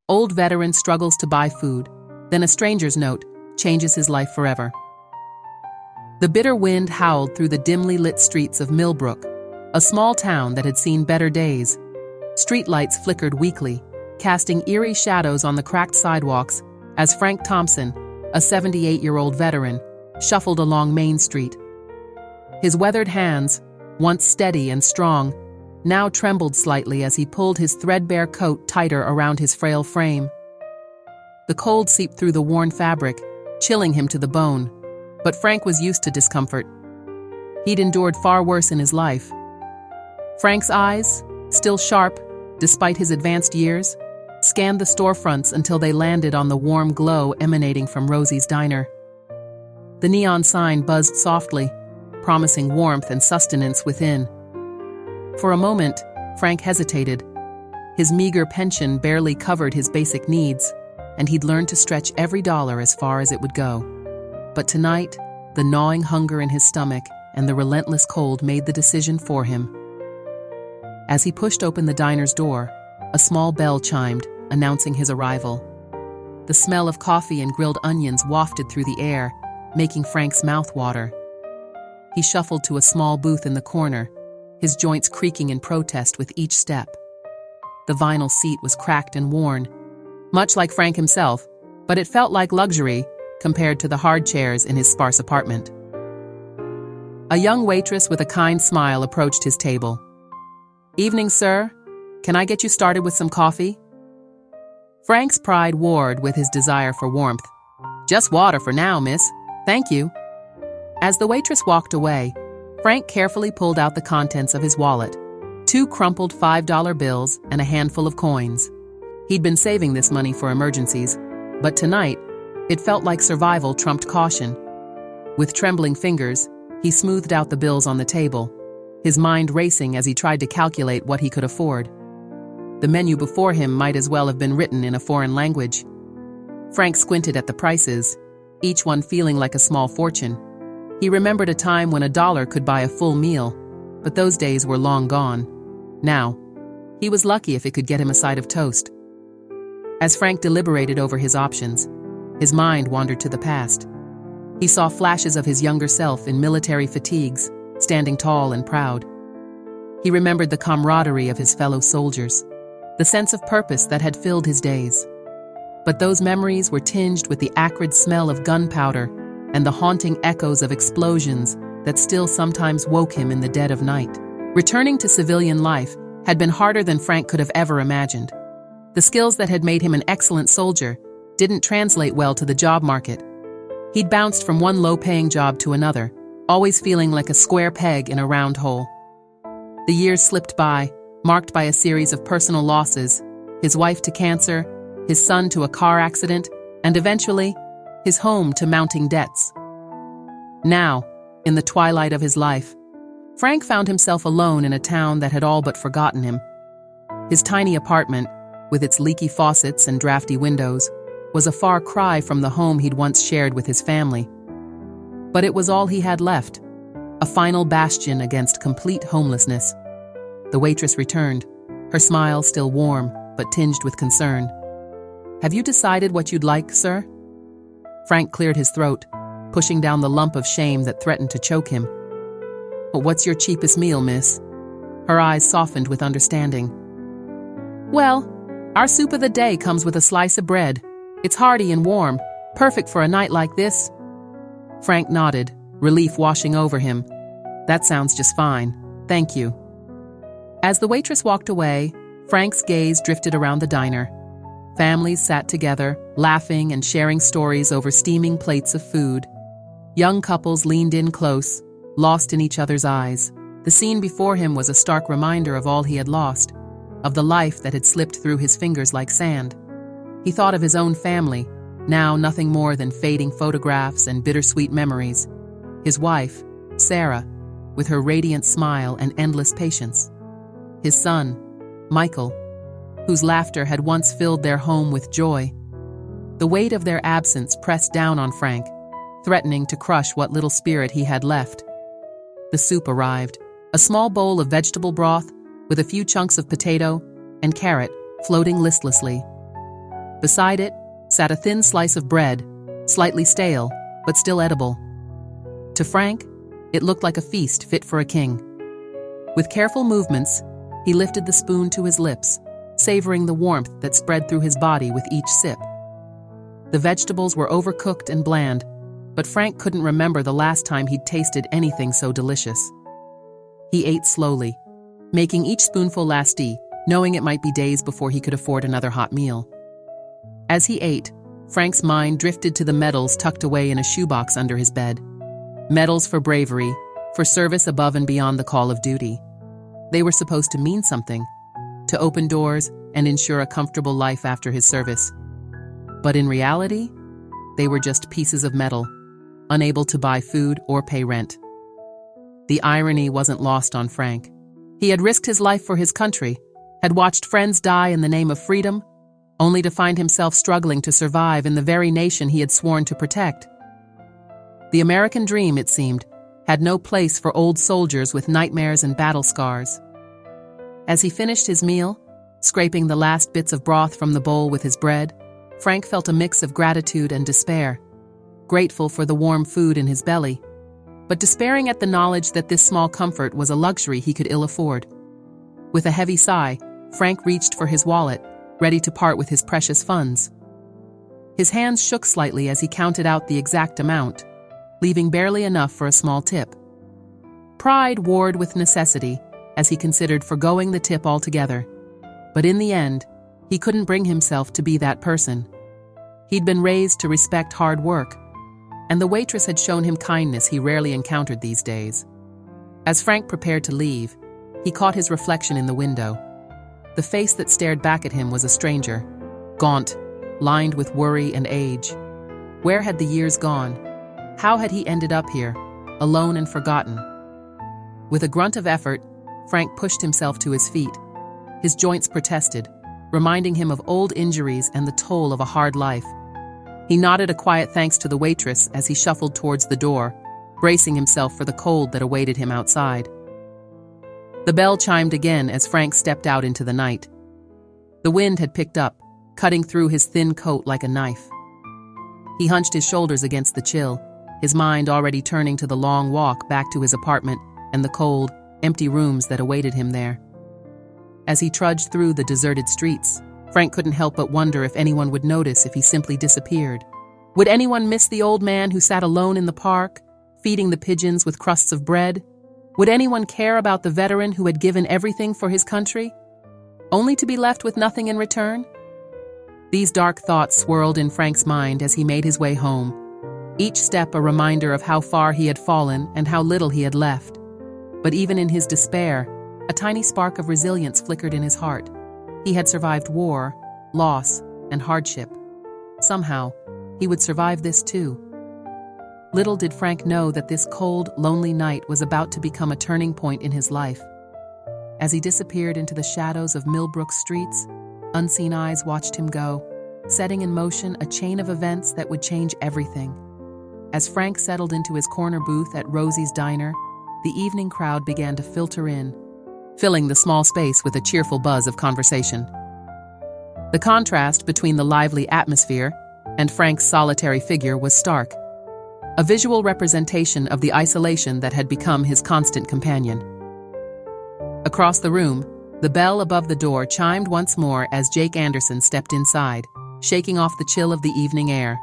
Old veteran struggles to buy food, then a stranger's note changes his life forever. The bitter wind howled through the dimly lit streets of Millbrook, a small town that had seen better days. Streetlights flickered weakly, casting eerie shadows on the cracked sidewalks as Frank Thompson, a 78-year-old veteran, shuffled along Main Street. His weathered hands, once steady and strong, now trembled slightly as he pulled his threadbare coat tighter around his frail frame. The cold seeped through the worn fabric, chilling him to the bone, but Frank was used to discomfort. He'd endured far worse in his life. Frank's eyes, still sharp despite his advanced years, scanned the storefronts until they landed on the warm glow emanating from Rosie's Diner. The neon sign buzzed softly, promising warmth and sustenance within. For a moment, Frank hesitated. His meager pension barely covered his basic needs, and he'd learned to stretch every dollar as far as it would go. But tonight, the gnawing hunger in his stomach and the relentless cold made the decision for him. As he pushed open the diner's door, a small bell chimed, announcing his arrival. The smell of coffee and grilled onions wafted through the air, making Frank's mouth water. He shuffled to a small booth in the corner, his joints creaking in protest with each step. The vinyl seat was cracked and worn, much like Frank himself, but it felt like luxury compared to the hard chairs in his sparse apartment. A young waitress with a kind smile approached his table. "Evening, sir. Can I get you started with some coffee?" Frank's pride warred with his desire for warmth. "Just water for now, miss. Thank you." As the waitress walked away, Frank carefully pulled out the contents of his wallet, 2 crumpled $5 bills and a handful of coins. He'd been saving this money for emergencies, but tonight, it felt like survival trumped caution. With trembling fingers, he smoothed out the bills on the table, his mind racing as he tried to calculate what he could afford. The menu before him might as well have been written in a foreign language. Frank squinted at the prices, each one feeling like a small fortune. He remembered a time when $1 could buy a full meal, but those days were long gone. Now, he was lucky if it could get him a side of toast. As Frank deliberated over his options, his mind wandered to the past. He saw flashes of his younger self in military fatigues, standing tall and proud. He remembered the camaraderie of his fellow soldiers, the sense of purpose that had filled his days. But those memories were tinged with the acrid smell of gunpowder and the haunting echoes of explosions that still sometimes woke him in the dead of night. Returning to civilian life had been harder than Frank could have ever imagined. The skills that had made him an excellent soldier didn't translate well to the job market. He'd bounced from one low-paying job to another, always feeling like a square peg in a round hole. The years slipped by, marked by a series of personal losses, his wife to cancer, his son to a car accident, and eventually, his home to mounting debts. Now, in the twilight of his life, Frank found himself alone in a town that had all but forgotten him. His tiny apartment, with its leaky faucets and drafty windows, was a far cry from the home he'd once shared with his family. But it was all he had left, a final bastion against complete homelessness. The waitress returned, her smile still warm but tinged with concern. "Have you decided what you'd like, sir?" Frank cleared his throat, pushing down the lump of shame that threatened to choke him. "But what's your cheapest meal, miss?" Her eyes softened with understanding. "Well, our soup of the day comes with a slice of bread. It's hearty and warm, perfect for a night like this." Frank nodded, relief washing over him. "That sounds just fine. Thank you." As the waitress walked away, Frank's gaze drifted around the diner. Families sat together, laughing and sharing stories over steaming plates of food. Young couples leaned in close, lost in each other's eyes. The scene before him was a stark reminder of all he had lost, of the life that had slipped through his fingers like sand. He thought of his own family, now nothing more than fading photographs and bittersweet memories. His wife, Sarah, with her radiant smile and endless patience. His son, Michael, whose laughter had once filled their home with joy. The weight of their absence pressed down on Frank, threatening to crush what little spirit he had left. The soup arrived, a small bowl of vegetable broth with a few chunks of potato and carrot floating listlessly. Beside it sat a thin slice of bread, slightly stale, but still edible. To Frank, it looked like a feast fit for a king. With careful movements, he lifted the spoon to his lips, savoring the warmth that spread through his body with each sip. The vegetables were overcooked and bland, but Frank couldn't remember the last time he'd tasted anything so delicious. He ate slowly, making each spoonful lasty, knowing it might be days before he could afford another hot meal. As he ate, Frank's mind drifted to the medals tucked away in a shoebox under his bed. Medals for bravery, for service above and beyond the call of duty. They were supposed to mean something, to open doors and ensure a comfortable life after his service. But in reality, they were just pieces of metal, unable to buy food or pay rent. The irony wasn't lost on Frank. He had risked his life for his country, had watched friends die in the name of freedom, only to find himself struggling to survive in the very nation he had sworn to protect. The American dream, it seemed, had no place for old soldiers with nightmares and battle scars. As he finished his meal, scraping the last bits of broth from the bowl with his bread, Frank felt a mix of gratitude and despair, grateful for the warm food in his belly, but despairing at the knowledge that this small comfort was a luxury he could ill afford. With a heavy sigh, Frank reached for his wallet, ready to part with his precious funds. His hands shook slightly as he counted out the exact amount, leaving barely enough for a small tip. Pride warred with necessity as he considered forgoing the tip altogether. But in the end, he couldn't bring himself to be that person. He'd been raised to respect hard work, and the waitress had shown him kindness he rarely encountered these days. As Frank prepared to leave, he caught his reflection in the window. The face that stared back at him was a stranger, gaunt, lined with worry and age. Where had the years gone? How had he ended up here, alone and forgotten? With a grunt of effort, Frank pushed himself to his feet. His joints protested, reminding him of old injuries and the toll of a hard life. He nodded a quiet thanks to the waitress as he shuffled towards the door, bracing himself for the cold that awaited him outside. The bell chimed again as Frank stepped out into the night. The wind had picked up, cutting through his thin coat like a knife. He hunched his shoulders against the chill, his mind already turning to the long walk back to his apartment and the cold, empty rooms that awaited him there. As he trudged through the deserted streets, Frank couldn't help but wonder if anyone would notice if he simply disappeared. Would anyone miss the old man who sat alone in the park, feeding the pigeons with crusts of bread? Would anyone care about the veteran who had given everything for his country, only to be left with nothing in return? These dark thoughts swirled in Frank's mind as he made his way home, each step a reminder of how far he had fallen and how little he had left. But even in his despair, a tiny spark of resilience flickered in his heart. He had survived war, loss, and hardship. Somehow, he would survive this too. Little did Frank know that this cold, lonely night was about to become a turning point in his life. As he disappeared into the shadows of Millbrook streets, unseen eyes watched him go, setting in motion a chain of events that would change everything. As Frank settled into his corner booth at Rosie's Diner, the evening crowd began to filter in, filling the small space with a cheerful buzz of conversation. The contrast between the lively atmosphere and Frank's solitary figure was stark, a visual representation of the isolation that had become his constant companion. Across the room, the bell above the door chimed once more as Jake Anderson stepped inside, shaking off the chill of the evening air.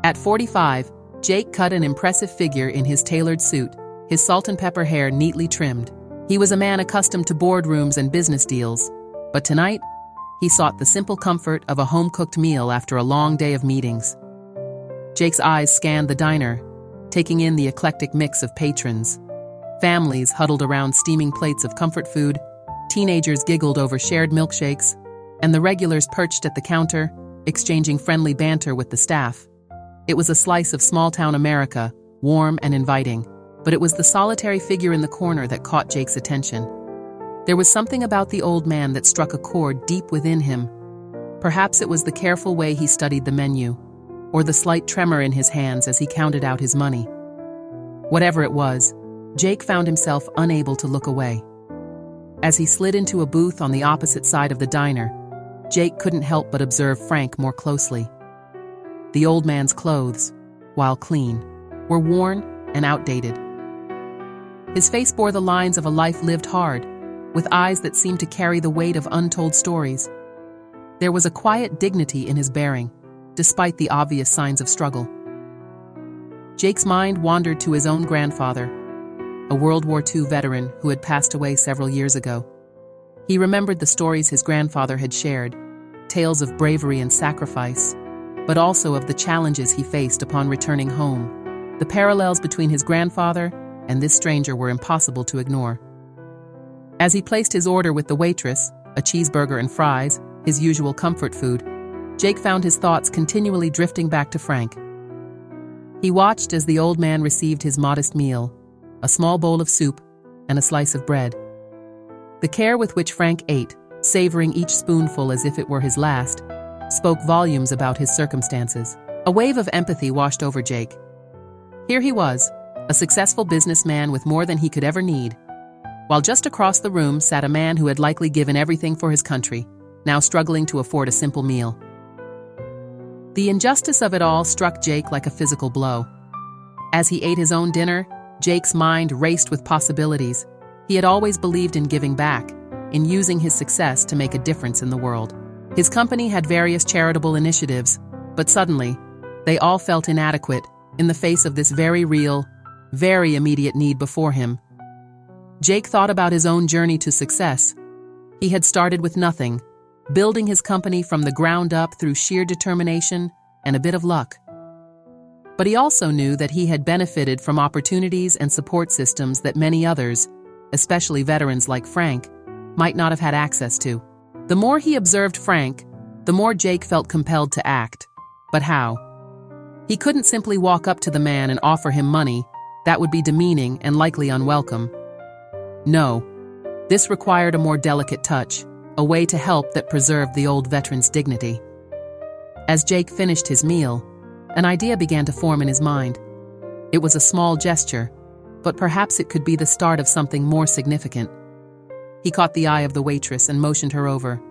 At 45, Jake cut an impressive figure in his tailored suit, his salt and pepper hair neatly trimmed. He was a man accustomed to boardrooms and business deals, but tonight, he sought the simple comfort of a home-cooked meal after a long day of meetings. Jake's eyes scanned the diner, taking in the eclectic mix of patrons. Families huddled around steaming plates of comfort food, teenagers giggled over shared milkshakes, and the regulars perched at the counter, exchanging friendly banter with the staff. It was a slice of small-town America, warm and inviting, but it was the solitary figure in the corner that caught Jake's attention. There was something about the old man that struck a chord deep within him. Perhaps it was the careful way he studied the menu, or the slight tremor in his hands as he counted out his money. Whatever it was, Jake found himself unable to look away. As he slid into a booth on the opposite side of the diner, Jake couldn't help but observe Frank more closely. The old man's clothes, while clean, were worn and outdated. His face bore the lines of a life lived hard, with eyes that seemed to carry the weight of untold stories. There was a quiet dignity in his bearing, despite the obvious signs of struggle. Jake's mind wandered to his own grandfather, a World War II veteran who had passed away several years ago. He remembered the stories his grandfather had shared, tales of bravery and sacrifice, but also of the challenges he faced upon returning home. The parallels between his grandfather and this stranger were impossible to ignore. As he placed his order with the waitress, a cheeseburger and fries, his usual comfort food, Jake found his thoughts continually drifting back to Frank. He watched as the old man received his modest meal, a small bowl of soup and a slice of bread. The care with which Frank ate, savoring each spoonful as if it were his last, spoke volumes about his circumstances. A wave of empathy washed over Jake. Here he was, a successful businessman with more than he could ever need, while just across the room sat a man who had likely given everything for his country, now struggling to afford a simple meal. The injustice of it all struck Jake like a physical blow. As he ate his own dinner, Jake's mind raced with possibilities. He had always believed in giving back, in using his success to make a difference in the world. His company had various charitable initiatives, but suddenly, they all felt inadequate in the face of this very real, very immediate need before him. Jake thought about his own journey to success. He had started with nothing, building his company from the ground up through sheer determination and a bit of luck. But he also knew that he had benefited from opportunities and support systems that many others, especially veterans like Frank, might not have had access to. The more he observed Frank, the more Jake felt compelled to act. But how? He couldn't simply walk up to the man and offer him money. That would be demeaning and likely unwelcome. No, this required a more delicate touch, a way to help that preserved the old veteran's dignity. As Jake finished his meal, an idea began to form in his mind. It was a small gesture, but perhaps it could be the start of something more significant. He caught the eye of the waitress and motioned her over.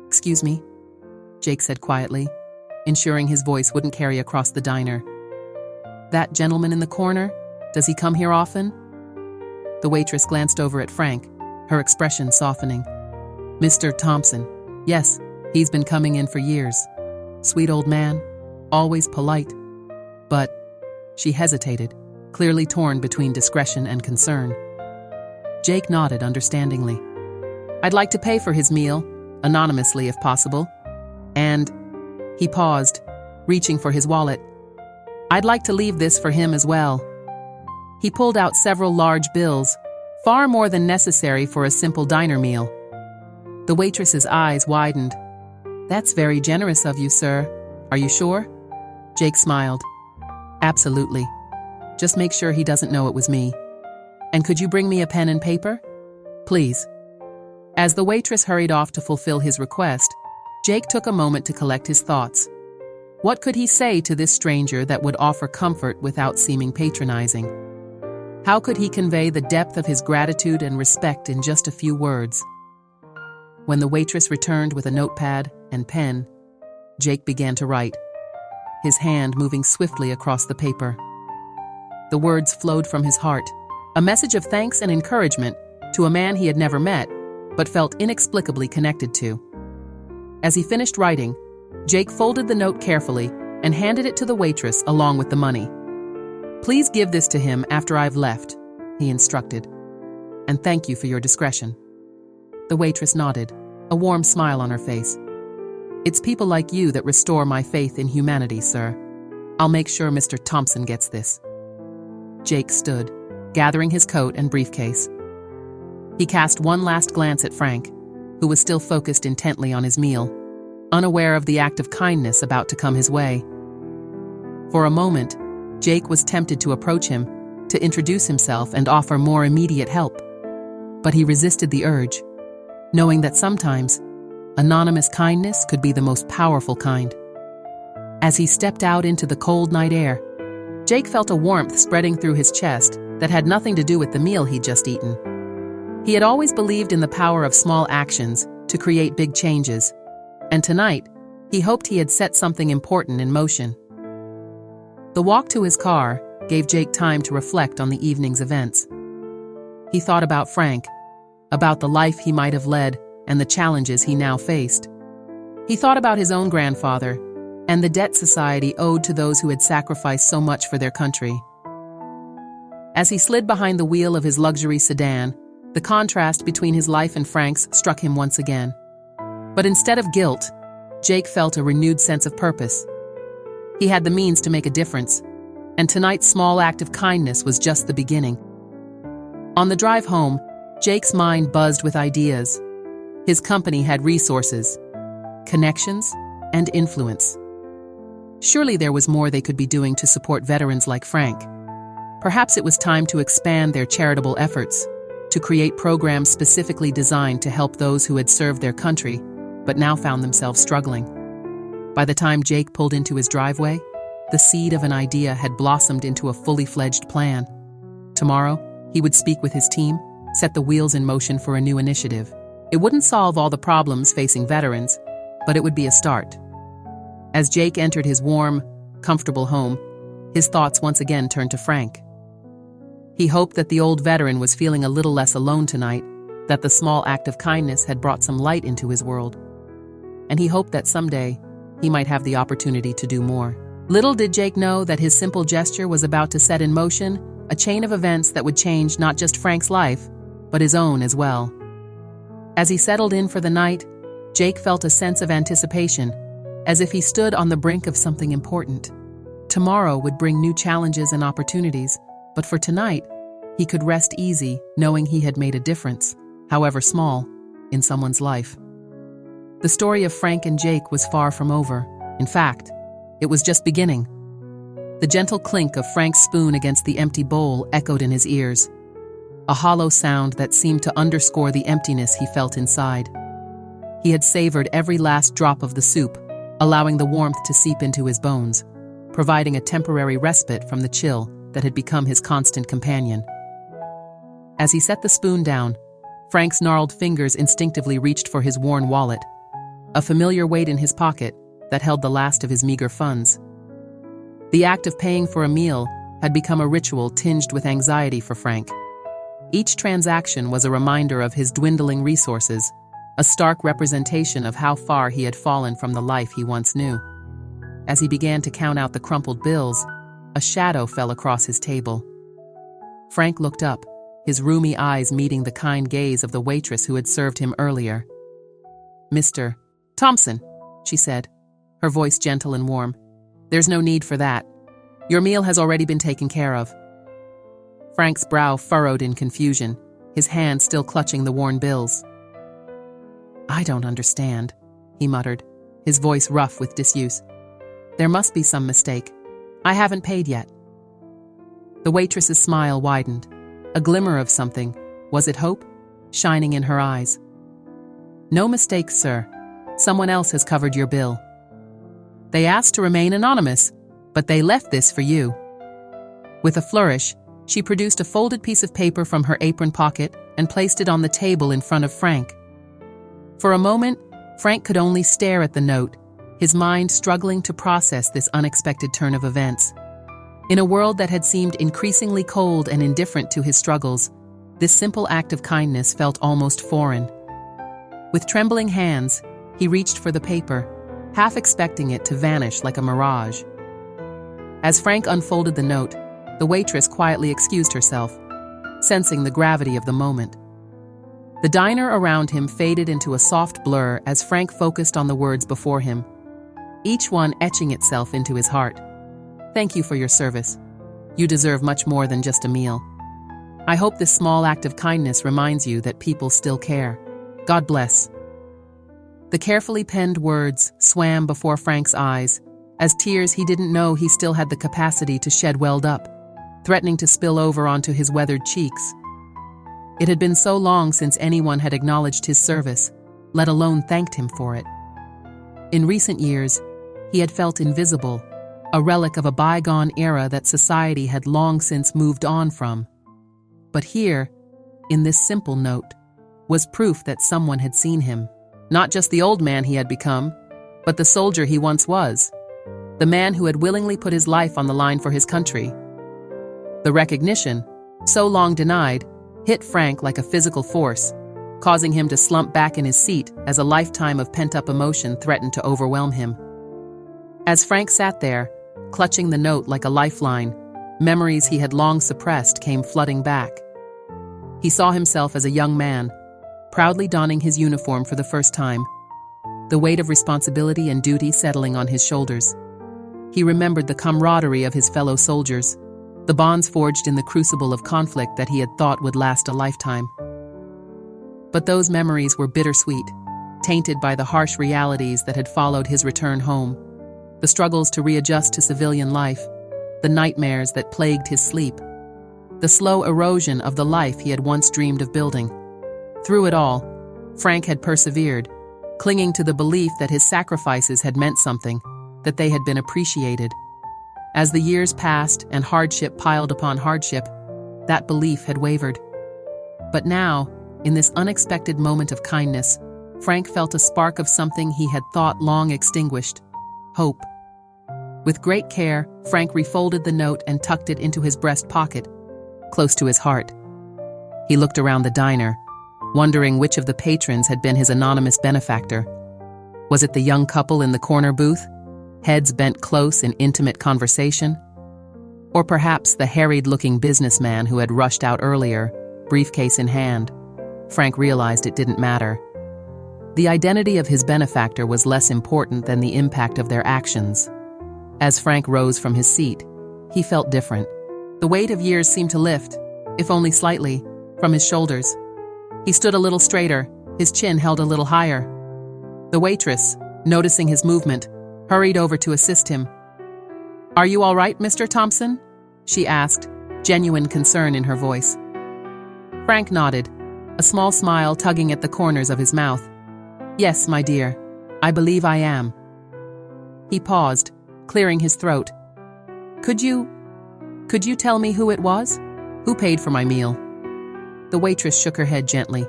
"Excuse me," Jake said quietly, ensuring his voice wouldn't carry across the diner. "That gentleman in the corner, does he come here often?" The waitress glanced over at Frank, her expression softening. "Mr. Thompson. Yes, he's been coming in for years. Sweet old man, always polite. But," she hesitated, clearly torn between discretion and concern. Jake nodded understandingly. "I'd like to pay for his meal, anonymously if possible. And," he paused, reaching for his wallet, "I'd like to leave this for him as well." He pulled out several large bills, far more than necessary for a simple diner meal. The waitress's eyes widened. "That's very generous of you, sir. Are you sure?" Jake smiled. "Absolutely. Just make sure he doesn't know it was me. And could you bring me a pen and paper? Please." As the waitress hurried off to fulfill his request, Jake took a moment to collect his thoughts. What could he say to this stranger that would offer comfort without seeming patronizing? How could he convey the depth of his gratitude and respect in just a few words? When the waitress returned with a notepad and pen, Jake began to write, his hand moving swiftly across the paper. The words flowed from his heart, a message of thanks and encouragement to a man he had never met, but felt inexplicably connected to. As he finished writing, Jake folded the note carefully and handed it to the waitress along with the money. "Please give this to him after I've left," he instructed. "And thank you for your discretion." The waitress nodded, a warm smile on her face. "It's people like you that restore my faith in humanity, sir. I'll make sure Mr. Thompson gets this." Jake stood, gathering his coat and briefcase. He cast one last glance at Frank, who was still focused intently on his meal, unaware of the act of kindness about to come his way. For a moment, Jake was tempted to approach him, to introduce himself and offer more immediate help. But he resisted the urge, knowing that sometimes anonymous kindness could be the most powerful kind. As he stepped out into the cold night air, Jake felt a warmth spreading through his chest that had nothing to do with the meal he'd just eaten. He had always believed in the power of small actions to create big changes, and tonight, he hoped he had set something important in motion. The walk to his car gave Jake time to reflect on the evening's events. He thought about Frank, about the life he might have led and the challenges he now faced. He thought about his own grandfather and the debt society owed to those who had sacrificed so much for their country. As he slid behind the wheel of his luxury sedan, the contrast between his life and Frank's struck him once again. But instead of guilt, Jake felt a renewed sense of purpose. He had the means to make a difference, and tonight's small act of kindness was just the beginning. On the drive home, Jake's mind buzzed with ideas. His company had resources, connections, and influence. Surely there was more they could be doing to support veterans like Frank. Perhaps it was time to expand their charitable efforts, to create programs specifically designed to help those who had served their country, but now found themselves struggling. By the time Jake pulled into his driveway, the seed of an idea had blossomed into a fully fledged plan. Tomorrow, he would speak with his team, set the wheels in motion for a new initiative. It wouldn't solve all the problems facing veterans, but it would be a start. As Jake entered his warm, comfortable home, his thoughts once again turned to Frank. He hoped that the old veteran was feeling a little less alone tonight, that the small act of kindness had brought some light into his world. And he hoped that someday, he might have the opportunity to do more. Little did Jake know that his simple gesture was about to set in motion a chain of events that would change not just Frank's life, but his own as well. As he settled in for the night, Jake felt a sense of anticipation, as if he stood on the brink of something important. Tomorrow would bring new challenges and opportunities, but for tonight, he could rest easy knowing he had made a difference, however small, in someone's life. The story of Frank and Jake was far from over. In fact, it was just beginning. The gentle clink of Frank's spoon against the empty bowl echoed in his ears, a hollow sound that seemed to underscore the emptiness he felt inside. He had savored every last drop of the soup, allowing the warmth to seep into his bones, providing a temporary respite from the chill that had become his constant companion. As he set the spoon down, Frank's gnarled fingers instinctively reached for his worn wallet, a familiar weight in his pocket that held the last of his meager funds. The act of paying for a meal had become a ritual tinged with anxiety for Frank. Each transaction was a reminder of his dwindling resources, a stark representation of how far he had fallen from the life he once knew. As he began to count out the crumpled bills, a shadow fell across his table. Frank looked up, his rheumy eyes meeting the kind gaze of the waitress who had served him earlier. "Mr. Thompson," she said, her voice gentle and warm. "There's no need for that. Your meal has already been taken care of." Frank's brow furrowed in confusion, his hand still clutching the worn bills. "I don't understand," he muttered, his voice rough with disuse. "There must be some mistake. I haven't paid yet." The waitress's smile widened, a glimmer of something, was it hope, shining in her eyes. "No mistake, sir. Someone else has covered your bill. They asked to remain anonymous, but they left this for you." With a flourish, she produced a folded piece of paper from her apron pocket and placed it on the table in front of Frank. For a moment, Frank could only stare at the note, his mind struggling to process this unexpected turn of events. In a world that had seemed increasingly cold and indifferent to his struggles, this simple act of kindness felt almost foreign. With trembling hands, he reached for the paper, half expecting it to vanish like a mirage. As Frank unfolded the note, the waitress quietly excused herself, sensing the gravity of the moment. The diner around him faded into a soft blur as Frank focused on the words before him, each one etching itself into his heart. "Thank you for your service. You deserve much more than just a meal. I hope this small act of kindness reminds you that people still care. God bless." The carefully penned words swam before Frank's eyes, as tears he didn't know he still had the capacity to shed welled up, threatening to spill over onto his weathered cheeks. It had been so long since anyone had acknowledged his service, let alone thanked him for it. In recent years, he had felt invisible, a relic of a bygone era that society had long since moved on from. But here, in this simple note, was proof that someone had seen him. Not just the old man he had become, but the soldier he once was, the man who had willingly put his life on the line for his country. The recognition, so long denied, hit Frank like a physical force, causing him to slump back in his seat as a lifetime of pent-up emotion threatened to overwhelm him. As Frank sat there, clutching the note like a lifeline, memories he had long suppressed came flooding back. He saw himself as a young man, proudly donning his uniform for the first time, the weight of responsibility and duty settling on his shoulders. He remembered the camaraderie of his fellow soldiers, the bonds forged in the crucible of conflict that he had thought would last a lifetime. But those memories were bittersweet, tainted by the harsh realities that had followed his return home, the struggles to readjust to civilian life, the nightmares that plagued his sleep, the slow erosion of the life he had once dreamed of building. Through it all, Frank had persevered, clinging to the belief that his sacrifices had meant something, that they had been appreciated. As the years passed and hardship piled upon hardship, that belief had wavered. But now, in this unexpected moment of kindness, Frank felt a spark of something he had thought long extinguished: hope. With great care, Frank refolded the note and tucked it into his breast pocket, close to his heart. He looked around the diner, wondering which of the patrons had been his anonymous benefactor. Was it the young couple in the corner booth, heads bent close in intimate conversation? Or perhaps the harried-looking businessman who had rushed out earlier, briefcase in hand? Frank realized it didn't matter. The identity of his benefactor was less important than the impact of their actions. As Frank rose from his seat, he felt different. The weight of years seemed to lift, if only slightly, from his shoulders. He stood a little straighter, his chin held a little higher. The waitress, noticing his movement, hurried over to assist him. "Are you all right, Mr. Thompson?" she asked, genuine concern in her voice. Frank nodded, a small smile tugging at the corners of his mouth. "Yes, my dear, I believe I am." He paused, clearing his throat. Could you tell me who it was? Who paid for my meal?" The waitress shook her head gently.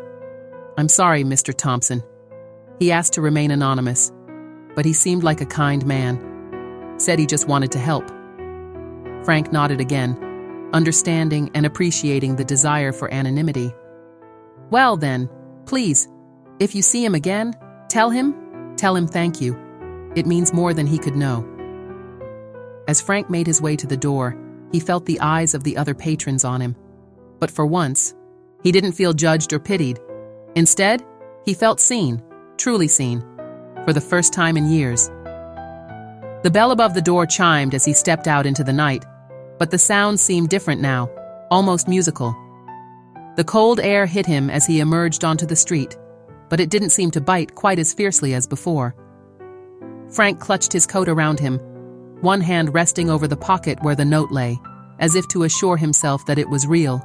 "I'm sorry, Mr. Thompson." He asked to remain anonymous, but he seemed like a kind man. Said he just wanted to help. Frank nodded again, understanding and appreciating the desire for anonymity. "Well then, please, if you see him again, tell him thank you. It means more than he could know." As Frank made his way to the door, he felt the eyes of the other patrons on him. But for once, he didn't feel judged or pitied. Instead, he felt seen, truly seen, for the first time in years. The bell above the door chimed as he stepped out into the night, but the sound seemed different now, almost musical. The cold air hit him as he emerged onto the street, but it didn't seem to bite quite as fiercely as before. Frank clutched his coat around him, one hand resting over the pocket where the note lay, as if to assure himself that it was real,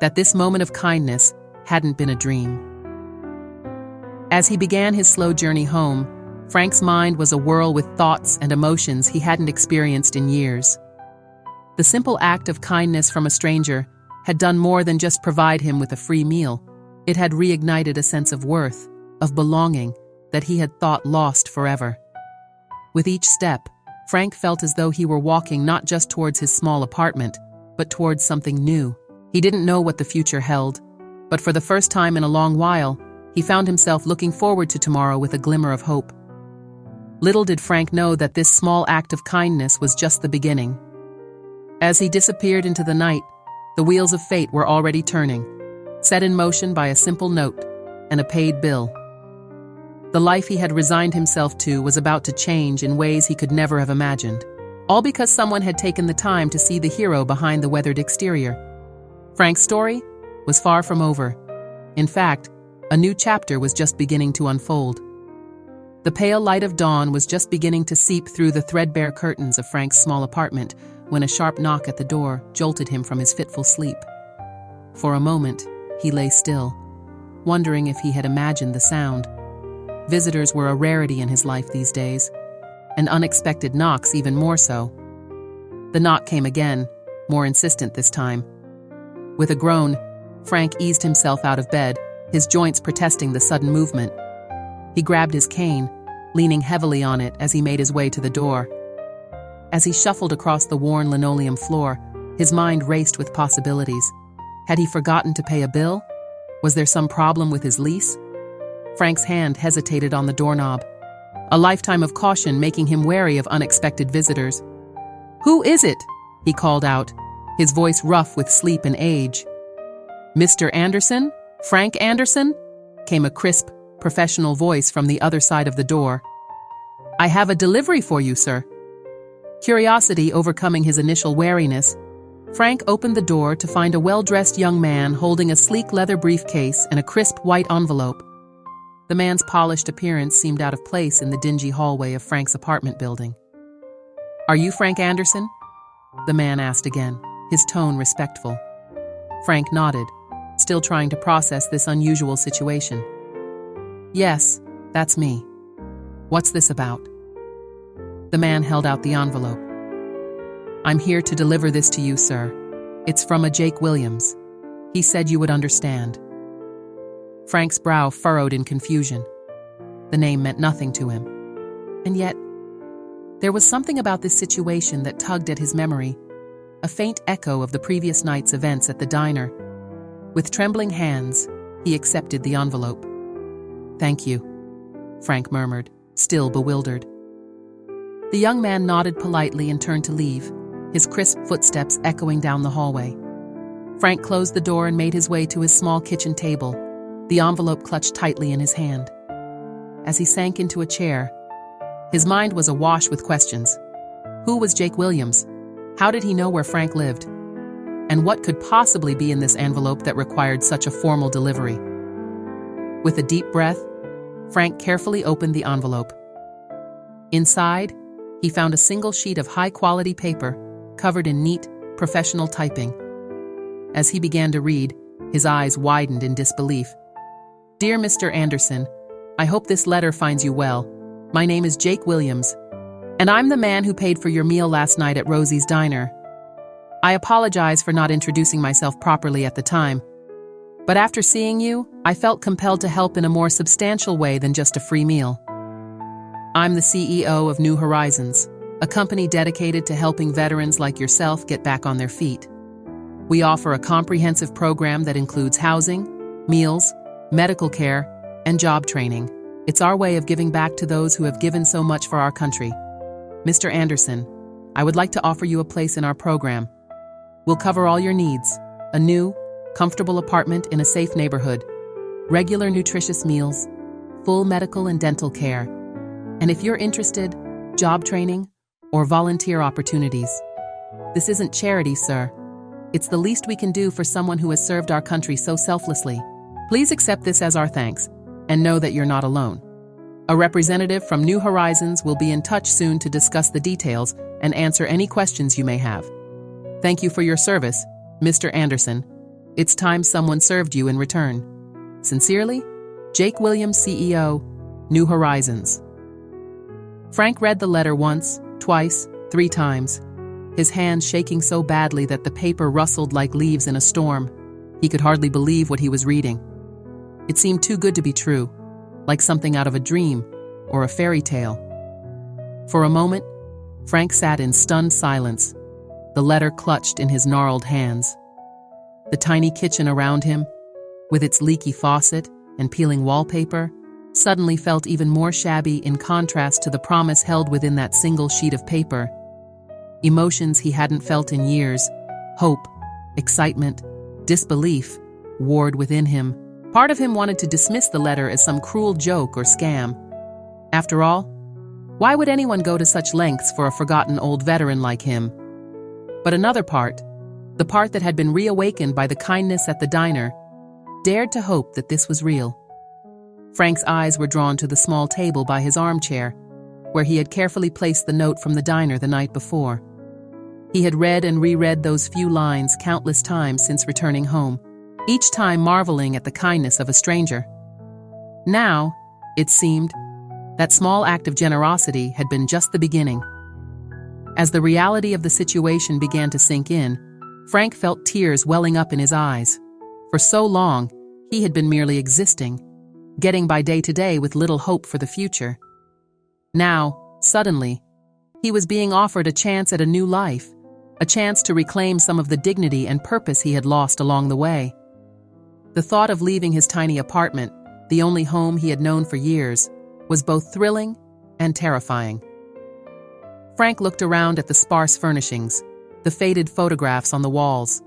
that this moment of kindness hadn't been a dream. As he began his slow journey home, Frank's mind was a whirl with thoughts and emotions he hadn't experienced in years. The simple act of kindness from a stranger had done more than just provide him with a free meal. It had reignited a sense of worth, of belonging, that he had thought lost forever. With each step, Frank felt as though he were walking not just towards his small apartment, but towards something new. He didn't know what the future held, but for the first time in a long while, he found himself looking forward to tomorrow with a glimmer of hope. Little did Frank know that this small act of kindness was just the beginning. As he disappeared into the night, the wheels of fate were already turning, set in motion by a simple note and a paid bill. The life he had resigned himself to was about to change in ways he could never have imagined, all because someone had taken the time to see the hero behind the weathered exterior. Frank's story was far from over. In fact, a new chapter was just beginning to unfold. The pale light of dawn was just beginning to seep through the threadbare curtains of Frank's small apartment when a sharp knock at the door jolted him from his fitful sleep. For a moment, he lay still, wondering if he had imagined the sound. Visitors were a rarity in his life these days, and unexpected knocks even more so. The knock came again, more insistent this time. With a groan, Frank eased himself out of bed, his joints protesting the sudden movement. He grabbed his cane, leaning heavily on it as he made his way to the door. As he shuffled across the worn linoleum floor, his mind raced with possibilities. Had he forgotten to pay a bill? Was there some problem with his lease? Frank's hand hesitated on the doorknob, a lifetime of caution making him wary of unexpected visitors. "Who is it?" he called out, his voice rough with sleep and age. "Mr. Anderson? Frank Anderson?" came a crisp, professional voice from the other side of the door. "I have a delivery for you, sir." Curiosity overcoming his initial wariness, Frank opened the door to find a well-dressed young man holding a sleek leather briefcase and a crisp white envelope. The man's polished appearance seemed out of place in the dingy hallway of Frank's apartment building. "Are you Frank Anderson?" the man asked again, his tone respectful. Frank nodded, still trying to process this unusual situation. "Yes, that's me. What's this about?" The man held out the envelope. "I'm here to deliver this to you, sir. It's from a Jake Williams. He said you would understand." Frank's brow furrowed in confusion. The name meant nothing to him. And yet, there was something about this situation that tugged at his memory, a faint echo of the previous night's events at the diner. With trembling hands, he accepted the envelope. "Thank you," Frank murmured, still bewildered. The young man nodded politely and turned to leave, his crisp footsteps echoing down the hallway. Frank closed the door and made his way to his small kitchen table, the envelope clutched tightly in his hand. As he sank into a chair, his mind was awash with questions. Who was Jake Williams? How did he know where Frank lived? And what could possibly be in this envelope that required such a formal delivery? With a deep breath, Frank carefully opened the envelope. Inside, he found a single sheet of high-quality paper covered in neat, professional typing. As he began to read, his eyes widened in disbelief. "Dear Mr. Anderson, I hope this letter finds you well. My name is Jake Williams, and I'm the man who paid for your meal last night at Rosie's Diner. I apologize for not introducing myself properly at the time, but after seeing you, I felt compelled to help in a more substantial way than just a free meal. I'm the CEO of New Horizons, a company dedicated to helping veterans like yourself get back on their feet. We offer a comprehensive program that includes housing, meals, medical care, and job training. It's our way of giving back to those who have given so much for our country. Mr. Anderson, I would like to offer you a place in our program. We'll cover all your needs: a new, comfortable apartment in a safe neighborhood, regular nutritious meals, full medical and dental care, and if you're interested, job training or volunteer opportunities. This isn't charity, sir. It's the least we can do for someone who has served our country so selflessly. Please accept this as our thanks, and know that you're not alone. A representative from New Horizons will be in touch soon to discuss the details and answer any questions you may have. Thank you for your service, Mr. Anderson. It's time someone served you in return. Sincerely, Jake Williams, CEO, New Horizons." Frank read the letter once, twice, 3 times, his hands shaking so badly that the paper rustled like leaves in a storm. He could hardly believe what he was reading. It seemed too good to be true, like something out of a dream or a fairy tale. For a moment, Frank sat in stunned silence, the letter clutched in his gnarled hands. The tiny kitchen around him, with its leaky faucet and peeling wallpaper, suddenly felt even more shabby in contrast to the promise held within that single sheet of paper. Emotions he hadn't felt in years, hope, excitement, disbelief, warred within him. Part of him wanted to dismiss the letter as some cruel joke or scam. After all, why would anyone go to such lengths for a forgotten old veteran like him? But another part, the part that had been reawakened by the kindness at the diner, dared to hope that this was real. Frank's eyes were drawn to the small table by his armchair, where he had carefully placed the note from the diner the night before. He had read and reread those few lines countless times since returning home, each time marveling at the kindness of a stranger. Now, it seemed, that small act of generosity had been just the beginning. As the reality of the situation began to sink in, Frank felt tears welling up in his eyes. For so long, he had been merely existing, getting by day to day with little hope for the future. Now, suddenly, he was being offered a chance at a new life, a chance to reclaim some of the dignity and purpose he had lost along the way. The thought of leaving his tiny apartment, the only home he had known for years, was both thrilling and terrifying. Frank looked around at the sparse furnishings, the faded photographs on the walls,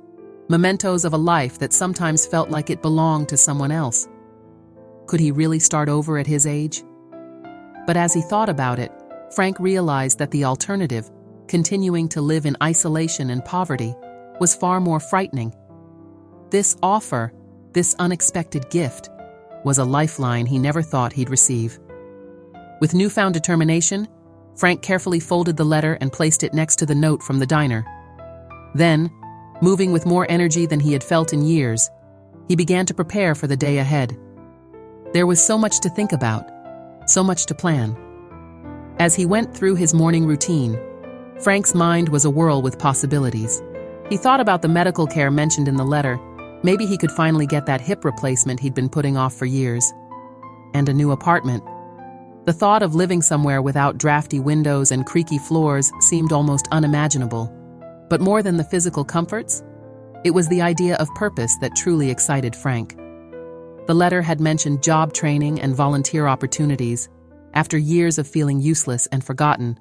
mementos of a life that sometimes felt like it belonged to someone else. Could he really start over at his age? But as he thought about it, Frank realized that the alternative, continuing to live in isolation and poverty, was far more frightening. This offer, this unexpected gift, was a lifeline he never thought he'd receive. With newfound determination, Frank carefully folded the letter and placed it next to the note from the diner. Then, moving with more energy than he had felt in years, he began to prepare for the day ahead. There was so much to think about, so much to plan. As he went through his morning routine, Frank's mind was awhirl with possibilities. He thought about the medical care mentioned in the letter. Maybe he could finally get that hip replacement he'd been putting off for years. And a new apartment. The thought of living somewhere without drafty windows and creaky floors seemed almost unimaginable. But more than the physical comforts, it was the idea of purpose that truly excited Frank. The letter had mentioned job training and volunteer opportunities. After years of feeling useless and forgotten,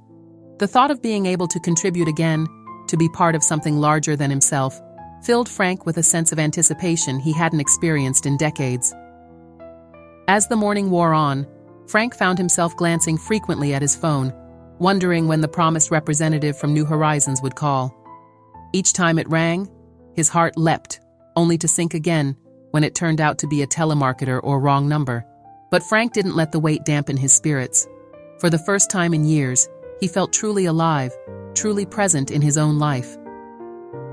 the thought of being able to contribute again, to be part of something larger than himself, filled Frank with a sense of anticipation he hadn't experienced in decades. As the morning wore on, Frank found himself glancing frequently at his phone, wondering when the promised representative from New Horizons would call. Each time it rang, his heart leapt, only to sink again when it turned out to be a telemarketer or wrong number. But Frank didn't let the wait dampen his spirits. For the first time in years, he felt truly alive, truly present in his own life.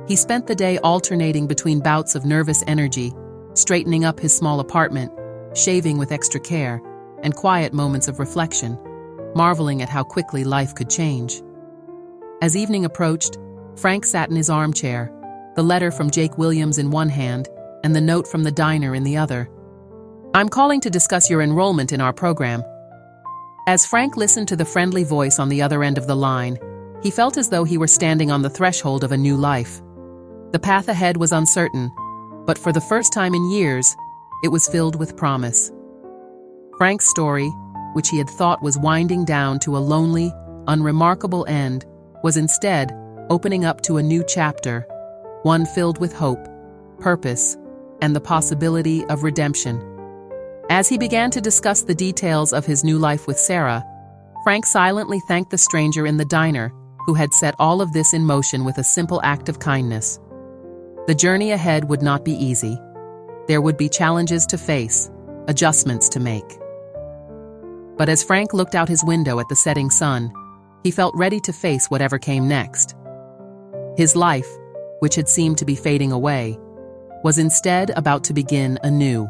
He spent the day alternating between bouts of nervous energy, straightening up his small apartment, shaving with extra care, and quiet moments of reflection, marveling at how quickly life could change. As evening approached, Frank sat in his armchair, the letter from Jake Williams in one hand and the note from the diner in the other. "I'm calling to discuss your enrollment in our program." As Frank listened to the friendly voice on the other end of the line, he felt as though he were standing on the threshold of a new life. The path ahead was uncertain, but for the first time in years, it was filled with promise. Frank's story, which he had thought was winding down to a lonely, unremarkable end, was instead opening up to a new chapter, one filled with hope, purpose, and the possibility of redemption. As he began to discuss the details of his new life with Sarah, Frank silently thanked the stranger in the diner who had set all of this in motion with a simple act of kindness. The journey ahead would not be easy. There would be challenges to face, adjustments to make. But as Frank looked out his window at the setting sun, he felt ready to face whatever came next. His life, which had seemed to be fading away, was instead about to begin anew.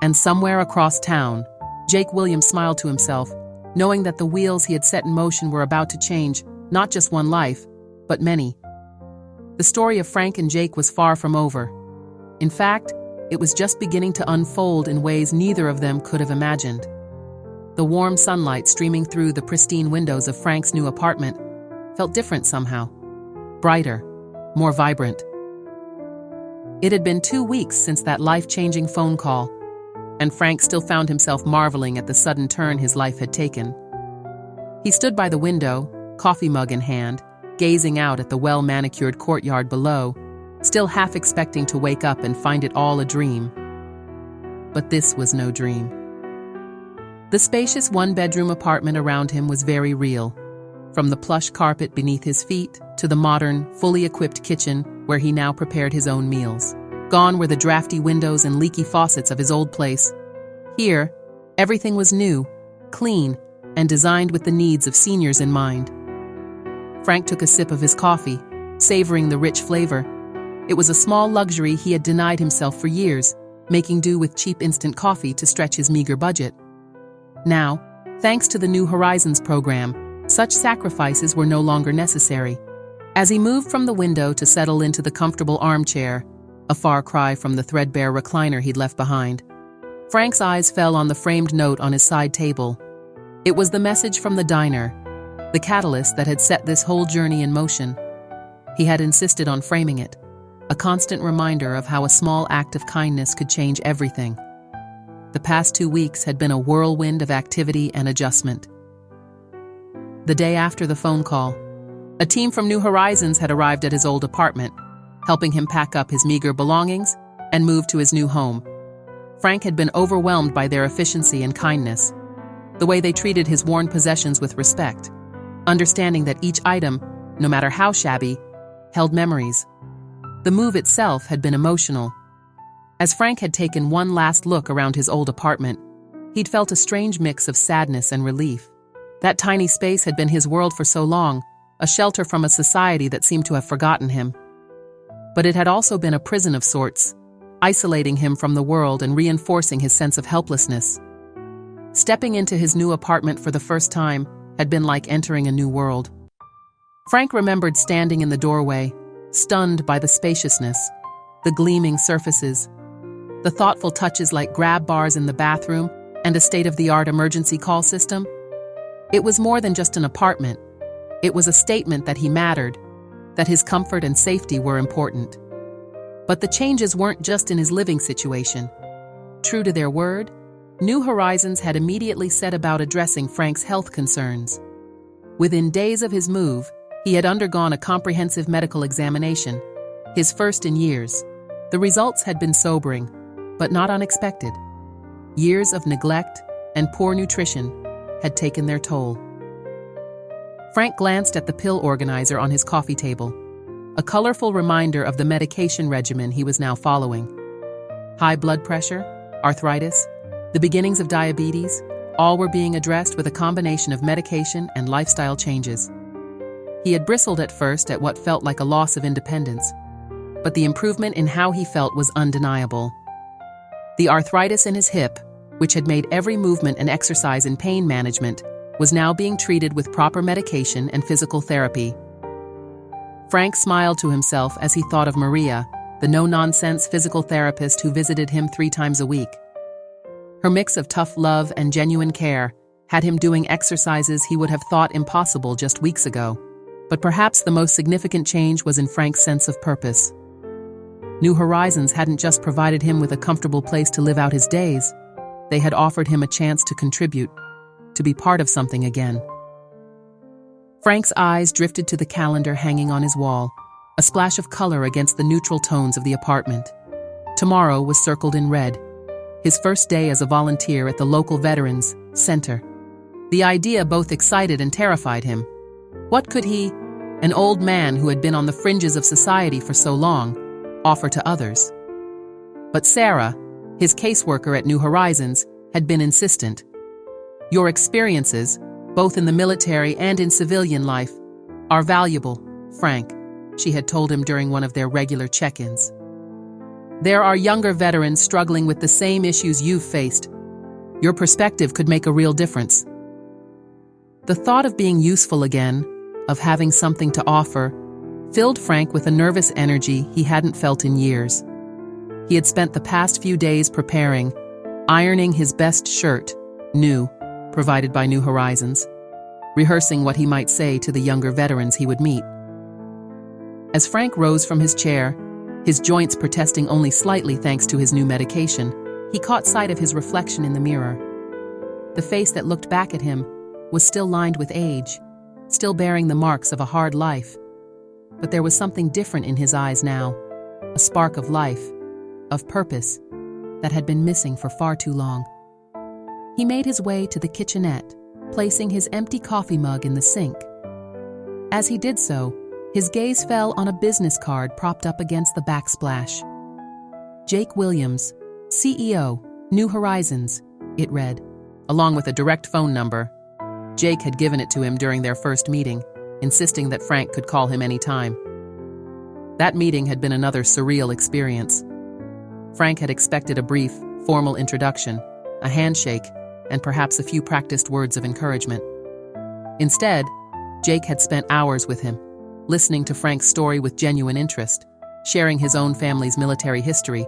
And somewhere across town, Jake Williams smiled to himself, knowing that the wheels he had set in motion were about to change not just one life, but many. The story of Frank and Jake was far from over. In fact, it was just beginning to unfold in ways neither of them could have imagined. The warm sunlight streaming through the pristine windows of Frank's new apartment felt different somehow. Brighter, more vibrant. It had been 2 weeks since that life-changing phone call, and Frank still found himself marveling at the sudden turn his life had taken. He stood by the window, coffee mug in hand, gazing out at the well-manicured courtyard below, still half expecting to wake up and find it all a dream. But this was no dream. The spacious one-bedroom apartment around him was very real, from the plush carpet beneath his feet to the modern, fully equipped kitchen where he now prepared his own meals. Gone were the drafty windows and leaky faucets of his old place. Here, everything was new, clean, and designed with the needs of seniors in mind. Frank took a sip of his coffee, savoring the rich flavor. It was a small luxury he had denied himself for years, making do with cheap instant coffee to stretch his meager budget. Now, thanks to the New Horizons program, such sacrifices were no longer necessary. As he moved from the window to settle into the comfortable armchair, a far cry from the threadbare recliner he'd left behind, Frank's eyes fell on the framed note on his side table. It was the message from the diner, the catalyst that had set this whole journey in motion. He had insisted on framing it, a constant reminder of how a small act of kindness could change everything. The past 2 weeks had been a whirlwind of activity and adjustment. The day after the phone call, a team from New Horizons had arrived at his old apartment, helping him pack up his meager belongings and move to his new home. Frank had been overwhelmed by their efficiency and kindness, the way they treated his worn possessions with respect, understanding that each item, no matter how shabby, held memories. The move itself had been emotional. As Frank had taken one last look around his old apartment, he'd felt a strange mix of sadness and relief. That tiny space had been his world for so long, a shelter from a society that seemed to have forgotten him. But it had also been a prison of sorts, isolating him from the world and reinforcing his sense of helplessness. Stepping into his new apartment for the first time had been like entering a new world. Frank remembered standing in the doorway, stunned by the spaciousness, the gleaming surfaces, the thoughtful touches like grab bars in the bathroom and a state-of-the-art emergency call system. It was more than just an apartment. It was a statement that he mattered, that his comfort and safety were important. But the changes weren't just in his living situation. True to their word, New Horizons had immediately set about addressing Frank's health concerns. Within days of his move, he had undergone a comprehensive medical examination, his first in years. The results had been sobering, but not unexpected. Years of neglect and poor nutrition had taken their toll. Frank glanced at the pill organizer on his coffee table, a colorful reminder of the medication regimen he was now following. High blood pressure, arthritis, the beginnings of diabetes, all were being addressed with a combination of medication and lifestyle changes. He had bristled at first at what felt like a loss of independence, but the improvement in how he felt was undeniable. The arthritis in his hip, which had made every movement an exercise in pain management, was now being treated with proper medication and physical therapy. Frank smiled to himself as he thought of Maria, the no-nonsense physical therapist who visited him 3 times a week. Her mix of tough love and genuine care had him doing exercises he would have thought impossible just weeks ago. But perhaps the most significant change was in Frank's sense of purpose. New Horizons hadn't just provided him with a comfortable place to live out his days. They had offered him a chance to contribute, to be part of something again. Frank's eyes drifted to the calendar hanging on his wall, a splash of color against the neutral tones of the apartment. Tomorrow was circled in red, his first day as a volunteer at the local Veterans Center. The idea both excited and terrified him. What could he, an old man who had been on the fringes of society for so long, offer to others? But Sarah, his caseworker at New Horizons, had been insistent. Your experiences, both in the military and in civilian life, are valuable, Frank, she had told him during one of their regular check-ins. There are younger veterans struggling with the same issues you've faced. Your perspective could make a real difference. The thought of being useful again, of having something to offer, filled Frank with a nervous energy he hadn't felt in years. He had spent the past few days preparing, ironing his best shirt, new, provided by New Horizons, rehearsing what he might say to the younger veterans he would meet. As Frank rose from his chair, his joints protesting only slightly thanks to his new medication, he caught sight of his reflection in the mirror. The face that looked back at him was still lined with age, still bearing the marks of a hard life. But there was something different in his eyes now, a spark of life, of purpose, that had been missing for far too long. He made his way to the kitchenette, placing his empty coffee mug in the sink. As he did so, his gaze fell on a business card propped up against the backsplash. Jake Williams, CEO, New Horizons, it read, along with a direct phone number. Jake had given it to him during their first meeting, insisting that Frank could call him anytime. That meeting had been another surreal experience. Frank had expected a brief, formal introduction, a handshake, and perhaps a few practiced words of encouragement. Instead, Jake had spent hours with him, listening to Frank's story with genuine interest, sharing his own family's military history,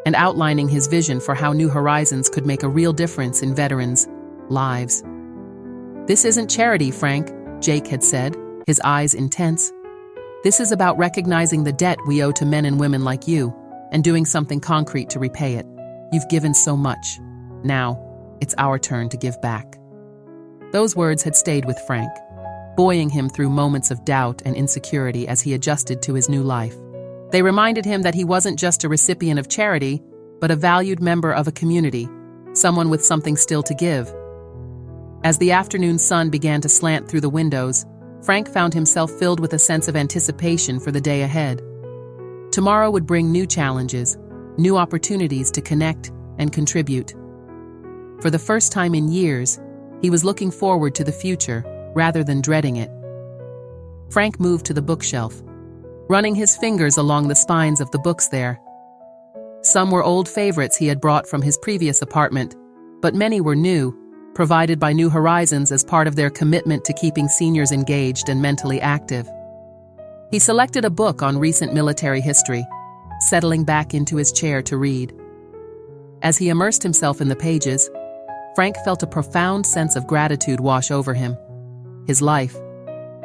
and outlining his vision for how New Horizons could make a real difference in veterans' lives. "This isn't charity, Frank," Jake had said, his eyes intense. "This is about recognizing the debt we owe to men and women like you, and doing something concrete to repay it. You've given so much. Now, it's our turn to give back." Those words had stayed with Frank, buoying him through moments of doubt and insecurity as he adjusted to his new life. They reminded him that he wasn't just a recipient of charity, but a valued member of a community, someone with something still to give. As the afternoon sun began to slant through the windows, Frank found himself filled with a sense of anticipation for the day ahead. Tomorrow would bring new challenges, new opportunities to connect and contribute. For the first time in years, he was looking forward to the future rather than dreading it. Frank moved to the bookshelf, running his fingers along the spines of the books there. Some were old favorites he had brought from his previous apartment, but many were new, provided by New Horizons as part of their commitment to keeping seniors engaged and mentally active. He selected a book on recent military history, settling back into his chair to read. As he immersed himself in the pages, Frank felt a profound sense of gratitude wash over him. His life,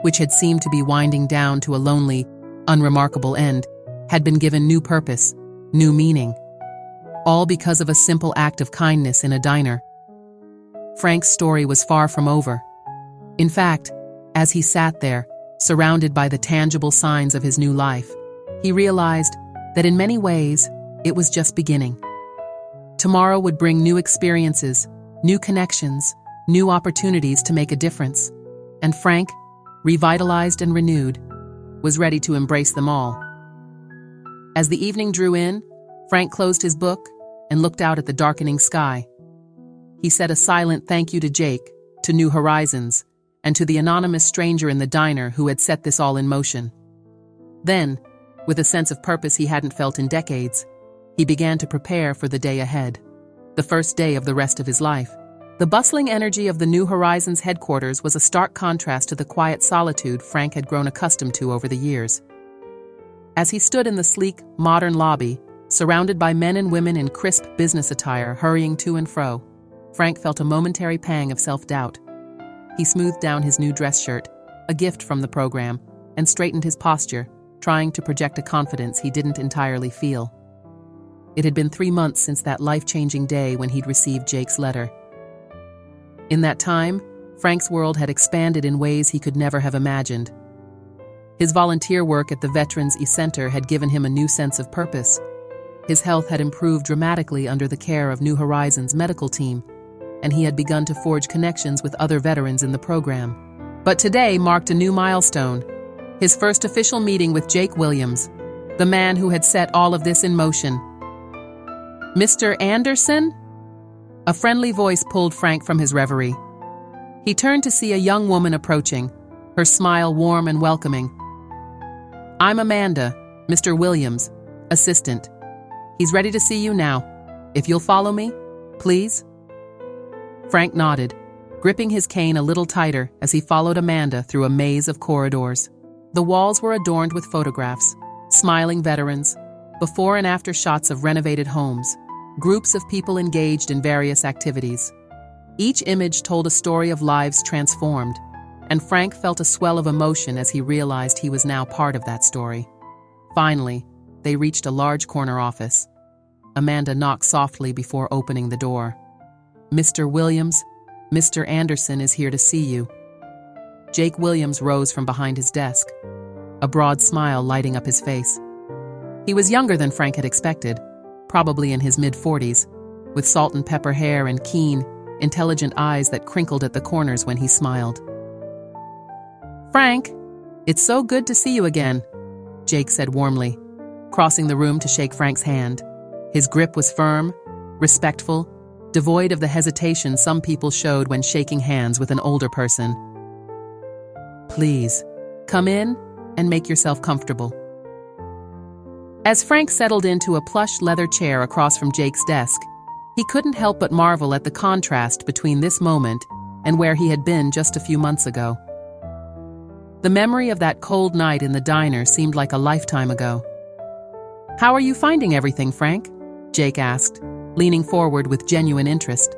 which had seemed to be winding down to a lonely, unremarkable end, had been given new purpose, new meaning, all because of a simple act of kindness in a diner. Frank's story was far from over. In fact, as he sat there, surrounded by the tangible signs of his new life, he realized that in many ways, it was just beginning. Tomorrow would bring new experiences, new connections, new opportunities to make a difference. And Frank, revitalized and renewed, was ready to embrace them all. As the evening drew in, Frank closed his book and looked out at the darkening sky. He said a silent thank you to Jake, to New Horizons, and to the anonymous stranger in the diner who had set this all in motion. Then, with a sense of purpose he hadn't felt in decades, he began to prepare for the day ahead, the first day of the rest of his life. The bustling energy of the New Horizons headquarters was a stark contrast to the quiet solitude Frank had grown accustomed to over the years. As he stood in the sleek, modern lobby, surrounded by men and women in crisp business attire hurrying to and fro, Frank felt a momentary pang of self-doubt. He smoothed down his new dress shirt, a gift from the program, and straightened his posture, trying to project a confidence he didn't entirely feel. It had been 3 months since that life-changing day when he'd received Jake's letter. In that time, Frank's world had expanded in ways he could never have imagined. His volunteer work at the Veterans E-Center had given him a new sense of purpose. His health had improved dramatically under the care of New Horizons' medical team, and he had begun to forge connections with other veterans in the program. But today marked a new milestone, his first official meeting with Jake Williams, the man who had set all of this in motion. "Mr. Anderson?" A friendly voice pulled Frank from his reverie. He turned to see a young woman approaching, her smile warm and welcoming. "I'm Amanda, Mr. Williams, assistant. He's ready to see you now. If you'll follow me, please." Frank nodded, gripping his cane a little tighter as he followed Amanda through a maze of corridors. The walls were adorned with photographs, smiling veterans, before and after shots of renovated homes, groups of people engaged in various activities. Each image told a story of lives transformed, and Frank felt a swell of emotion as he realized he was now part of that story. Finally, they reached a large corner office. Amanda knocked softly before opening the door. "Mr. Williams, Mr. Anderson is here to see you." Jake Williams rose from behind his desk, a broad smile lighting up his face. He was younger than Frank had expected, probably in his mid-40s, with salt and pepper hair and keen, intelligent eyes that crinkled at the corners when he smiled. "Frank, it's so good to see you again," Jake said warmly, crossing the room to shake Frank's hand. His grip was firm, respectful, devoid of the hesitation some people showed when shaking hands with an older person. "Please, come in and make yourself comfortable." As Frank settled into a plush leather chair across from Jake's desk, he couldn't help but marvel at the contrast between this moment and where he had been just a few months ago. The memory of that cold night in the diner seemed like a lifetime ago. "How are you finding everything, Frank?" Jake asked, leaning forward with genuine interest.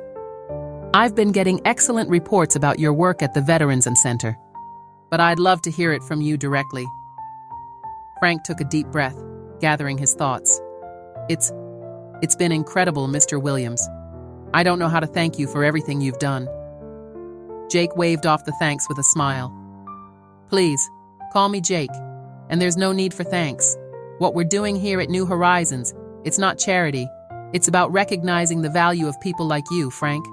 I've been getting excellent reports about your work at the Veterans Center, but I'd love to hear it from you directly. Frank took a deep breath, gathering his thoughts. It's been incredible, Mr. Williams. I don't know how to thank you for everything you've done. Jake waved off the thanks with a smile. Please, call me Jake, and there's no need for thanks. What we're doing here at New Horizons, it's not charity. It's about recognizing the value of people like you, Frank.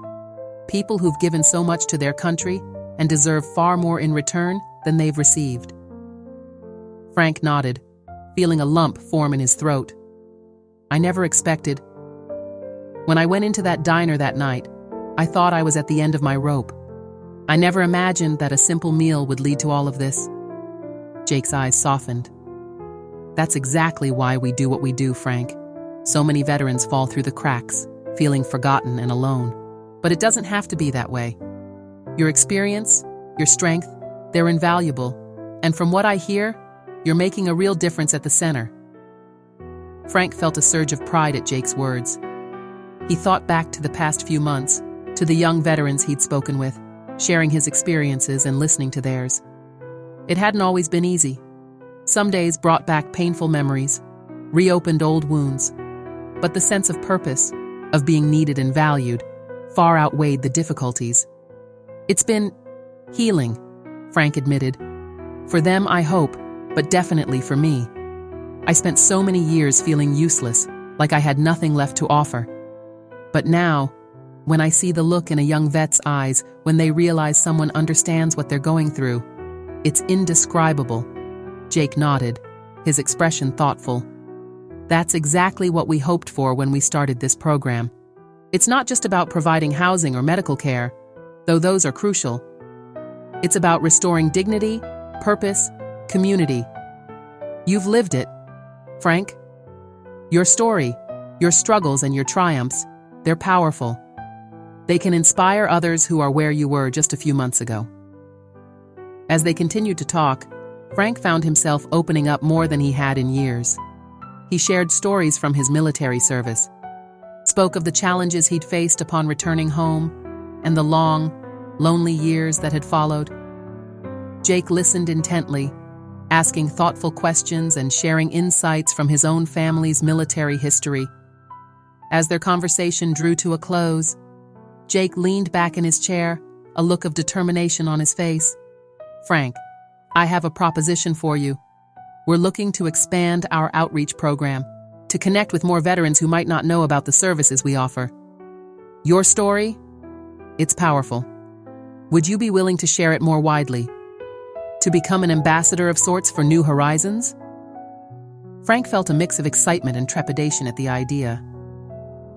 People who've given so much to their country and deserve far more in return than they've received. Frank nodded, feeling a lump form in his throat. I never expected. When I went into that diner that night, I thought I was at the end of my rope. I never imagined that a simple meal would lead to all of this. Jake's eyes softened. That's exactly why we do what we do, Frank. So many veterans fall through the cracks, feeling forgotten and alone. But it doesn't have to be that way. Your experience, your strength, they're invaluable. And from what I hear, you're making a real difference at the center. Frank felt a surge of pride at Jake's words. He thought back to the past few months, to the young veterans he'd spoken with, sharing his experiences and listening to theirs. It hadn't always been easy. Some days brought back painful memories, reopened old wounds. But the sense of purpose, of being needed and valued, far outweighed the difficulties. It's been healing, Frank admitted. For them, I hope, but definitely for me. I spent so many years feeling useless, like I had nothing left to offer. But now, when I see the look in a young vet's eyes when they realize someone understands what they're going through, it's indescribable. Jake nodded, his expression thoughtful. That's exactly what we hoped for when we started this program. It's not just about providing housing or medical care, though those are crucial. It's about restoring dignity, purpose, community. You've lived it, Frank. Your story, your struggles and your triumphs, they're powerful. They can inspire others who are where you were just a few months ago. As they continued to talk, Frank found himself opening up more than he had in years. He shared stories from his military service, spoke of the challenges he'd faced upon returning home, and the long, lonely years that had followed. Jake listened intently, asking thoughtful questions and sharing insights from his own family's military history. As their conversation drew to a close, Jake leaned back in his chair, a look of determination on his face. Frank, I have a proposition for you. We're looking to expand our outreach program to connect with more veterans who might not know about the services we offer. Your story? It's powerful. Would you be willing to share it more widely? To become an ambassador of sorts for New Horizons? Frank felt a mix of excitement and trepidation at the idea.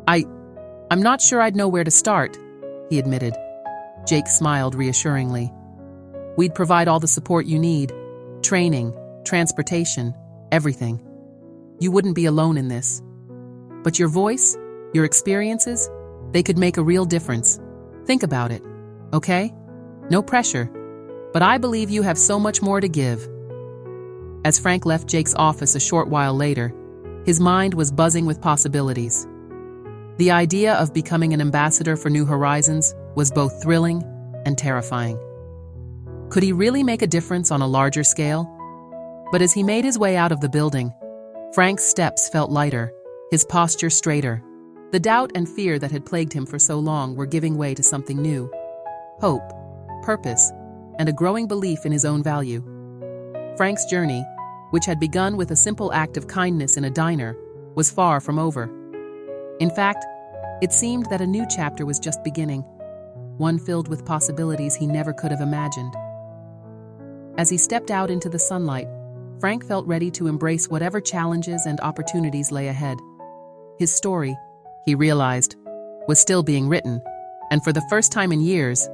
I'm not sure I'd know where to start, he admitted. Jake smiled reassuringly. We'd provide all the support you need, training, transportation, everything. You wouldn't be alone in this. But your voice, your experiences, they could make a real difference. Think about it, okay? No pressure, but I believe you have so much more to give. As Frank left Jake's office a short while later, his mind was buzzing with possibilities. The idea of becoming an ambassador for New Horizons was both thrilling and terrifying. Could he really make a difference on a larger scale? But as he made his way out of the building, Frank's steps felt lighter, his posture straighter. The doubt and fear that had plagued him for so long were giving way to something new. Hope, purpose, and a growing belief in his own value. Frank's journey, which had begun with a simple act of kindness in a diner, was far from over. In fact, it seemed that a new chapter was just beginning, one filled with possibilities he never could have imagined. As he stepped out into the sunlight, Frank felt ready to embrace whatever challenges and opportunities lay ahead. His story, he realized, was still being written, and for the first time in years,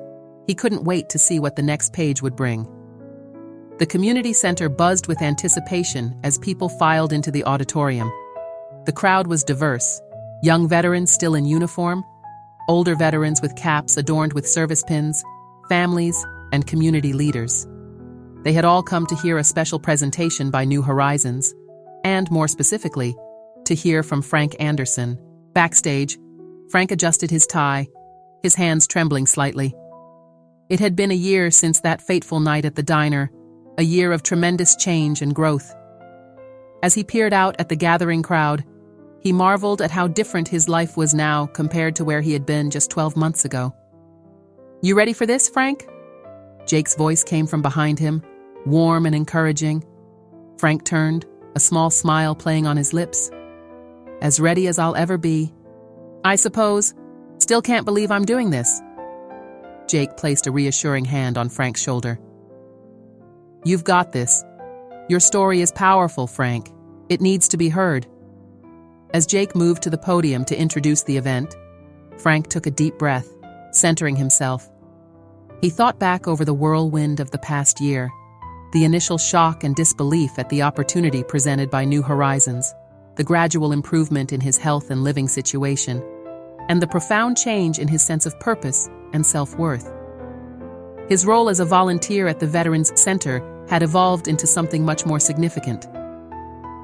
he couldn't wait to see what the next page would bring. The community center buzzed with anticipation as people filed into the auditorium. The crowd was diverse, young veterans still in uniform, older veterans with caps adorned with service pins, families, and community leaders. They had all come to hear a special presentation by New Horizons, and more specifically, to hear from Frank Anderson. Backstage, Frank adjusted his tie, his hands trembling slightly. It had been a year since that fateful night at the diner, a year of tremendous change and growth. As he peered out at the gathering crowd, he marveled at how different his life was now compared to where he had been just 12 months ago. "You ready for this, Frank?" Jake's voice came from behind him, warm and encouraging. Frank turned, a small smile playing on his lips. "As ready as I'll ever be. I suppose. Still can't believe I'm doing this." Jake placed a reassuring hand on Frank's shoulder. "You've got this. Your story is powerful, Frank. It needs to be heard." As Jake moved to the podium to introduce the event, Frank took a deep breath, centering himself. He thought back over the whirlwind of the past year, the initial shock and disbelief at the opportunity presented by New Horizons, the gradual improvement in his health and living situation, and the profound change in his sense of purpose and self-worth. His role as a volunteer at the Veterans Center had evolved into something much more significant.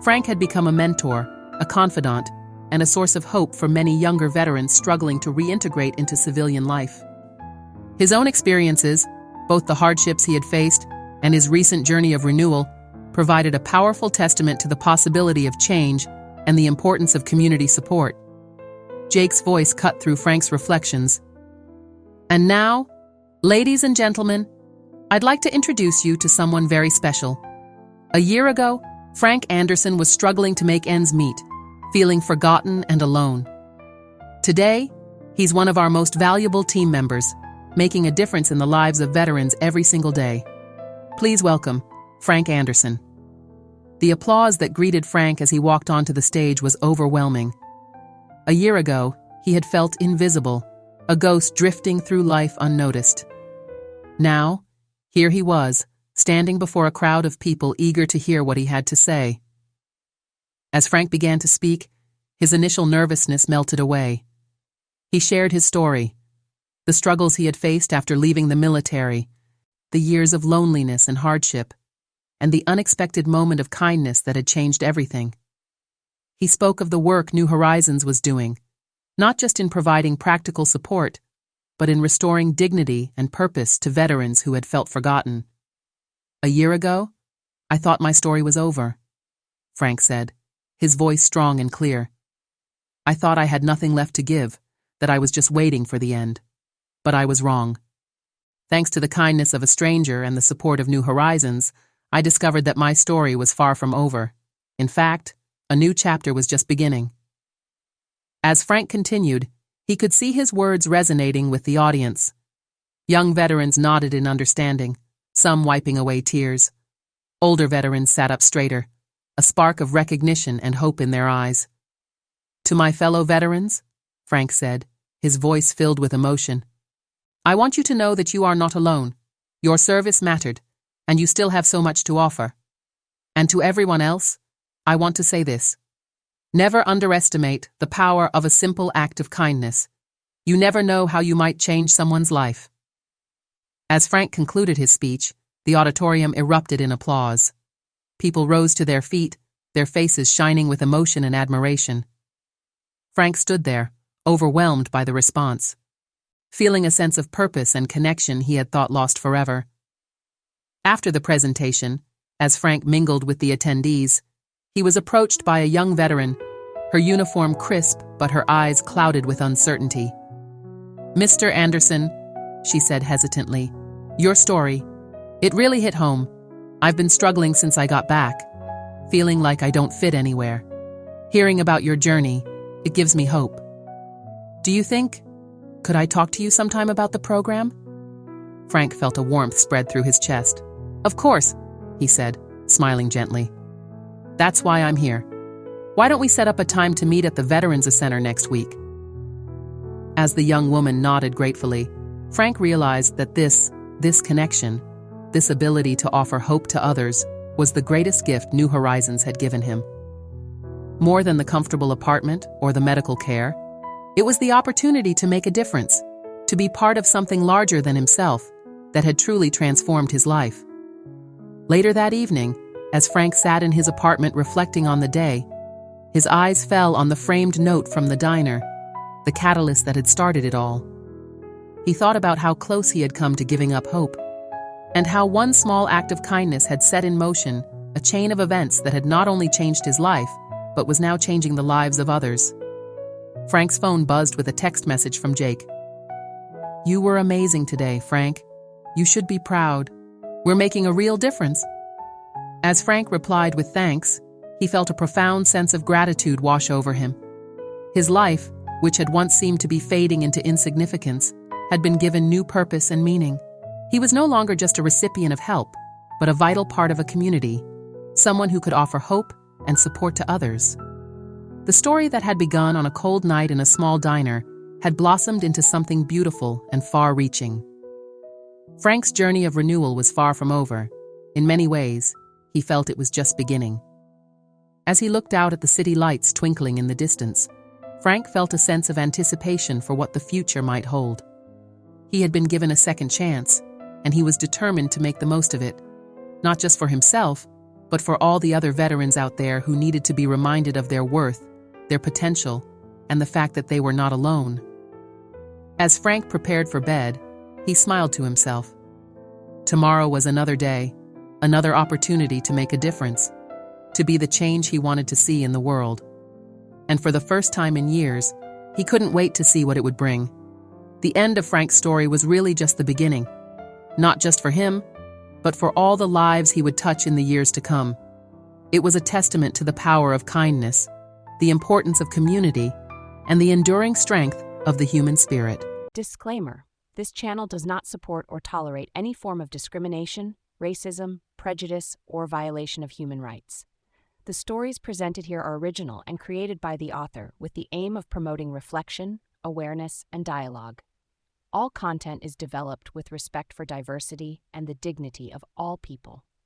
Frank had become a mentor, a confidant, and a source of hope for many younger veterans struggling to reintegrate into civilian life. His own experiences, both the hardships he had faced and his recent journey of renewal, provided a powerful testament to the possibility of change and the importance of community support. Jake's voice cut through Frank's reflections. "And now, ladies and gentlemen, I'd like to introduce you to someone very special. A year ago, Frank Anderson was struggling to make ends meet, feeling forgotten and alone. Today, he's one of our most valuable team members, making a difference in the lives of veterans every single day. Please welcome Frank Anderson." The applause that greeted Frank as he walked onto the stage was overwhelming. A year ago, he had felt invisible, a ghost drifting through life unnoticed. Now, here he was, standing before a crowd of people eager to hear what he had to say. As Frank began to speak, his initial nervousness melted away. He shared his story, the struggles he had faced after leaving the military, the years of loneliness and hardship, and the unexpected moment of kindness that had changed everything. He spoke of the work New Horizons was doing, not just in providing practical support, but in restoring dignity and purpose to veterans who had felt forgotten. "A year ago, I thought my story was over," Frank said, his voice strong and clear. "I thought I had nothing left to give, that I was just waiting for the end. But I was wrong. Thanks to the kindness of a stranger and the support of New Horizons, I discovered that my story was far from over. In fact, a new chapter was just beginning." As Frank continued, he could see his words resonating with the audience. Young veterans nodded in understanding, some wiping away tears. Older veterans sat up straighter, a spark of recognition and hope in their eyes. "To my fellow veterans," Frank said, his voice filled with emotion, "I want you to know that you are not alone. Your service mattered, and you still have so much to offer. And to everyone else, I want to say this. Never underestimate the power of a simple act of kindness. You never know how you might change someone's life." As Frank concluded his speech, the auditorium erupted in applause. People rose to their feet, their faces shining with emotion and admiration. Frank stood there, overwhelmed by the response, feeling a sense of purpose and connection he had thought lost forever. After the presentation, as Frank mingled with the attendees, he was approached by a young veteran, her uniform crisp but her eyes clouded with uncertainty. "Mr. Anderson," she said hesitantly, "your story, it really hit home. I've been struggling since I got back, feeling like I don't fit anywhere. Hearing about your journey, it gives me hope. Do you think, could I talk to you sometime about the program?" Frank felt a warmth spread through his chest. "Of course," he said, smiling gently. "That's why I'm here. Why don't we set up a time to meet at the Veterans Center next week?" As the young woman nodded gratefully, Frank realized that this connection, this ability to offer hope to others, was the greatest gift New Horizons had given him. More than the comfortable apartment or the medical care, it was the opportunity to make a difference, to be part of something larger than himself that had truly transformed his life. Later that evening, as Frank sat in his apartment reflecting on the day, his eyes fell on the framed note from the diner, the catalyst that had started it all. He thought about how close he had come to giving up hope, and how one small act of kindness had set in motion a chain of events that had not only changed his life, but was now changing the lives of others. Frank's phone buzzed with a text message from Jake. "You were amazing today, Frank. You should be proud. We're making a real difference." As Frank replied with thanks, he felt a profound sense of gratitude wash over him. His life, which had once seemed to be fading into insignificance, had been given new purpose and meaning. He was no longer just a recipient of help, but a vital part of a community, someone who could offer hope and support to others. The story that had begun on a cold night in a small diner had blossomed into something beautiful and far-reaching. Frank's journey of renewal was far from over. In many ways, he felt it was just beginning. As he looked out at the city lights twinkling in the distance, Frank felt a sense of anticipation for what the future might hold. He had been given a second chance, and he was determined to make the most of it, not just for himself, but for all the other veterans out there who needed to be reminded of their worth, their potential, and the fact that they were not alone. As Frank prepared for bed, he smiled to himself. Tomorrow was another day, another opportunity to make a difference, to be the change he wanted to see in the world. And for the first time in years, he couldn't wait to see what it would bring. The end of Frank's story was really just the beginning, not just for him, but for all the lives he would touch in the years to come. It was a testament to the power of kindness, the importance of community, and the enduring strength of the human spirit. Disclaimer: this channel does not support or tolerate any form of discrimination, racism, prejudice, or violation of human rights. The stories presented here are original and created by the author with the aim of promoting reflection, awareness, and dialogue. All content is developed with respect for diversity and the dignity of all people.